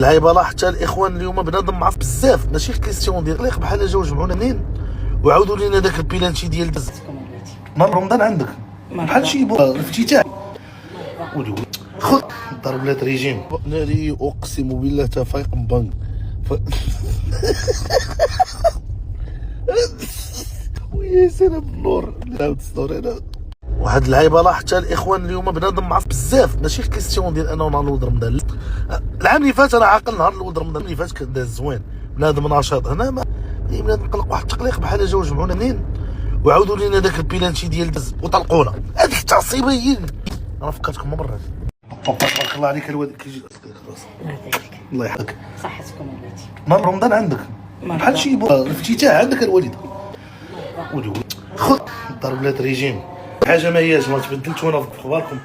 العيبه حتى الاخوان اليوم بنادم معصب بزاف، ماشي كيستيون ديال قليق بحال جاو جمعونا منين وعاودوا لينا داك البيلانشي ديال دز. نهار رمضان عندك بحال شي الافتتاح ولي خذ ضرب لات ريجيم ناري اقسم بالله تفايق بنك ويا سلام النور عاود ستوري انا واحد اللعيبه حتى الاخوان اليوم بنادم معصب بزاف، ماشي كيستيون ديال انه نهار الولد رمضان. العام اللي فات انا عاقل نهار الولد رمضان اللي فات كان داز زوين بنادم نشاط. هنا ما بنادم نقلق واحد التقليق بحال جاو جمعونا منين وعاودوا لينا داك البيلانشي ديال دز وطلقونا. هذيك التعصيبه هي انا فكرتكم مرات. تبارك الله عليك الوالد كيجي خلاص الله يحفظك صحتكم ولاتي. نهار رمضان عندك بحال شي الافتتاح عندك الوالده ولي خذ ضرب لات ريجيم حاجه ما هياش ما تبدلت وانا في اخباركم.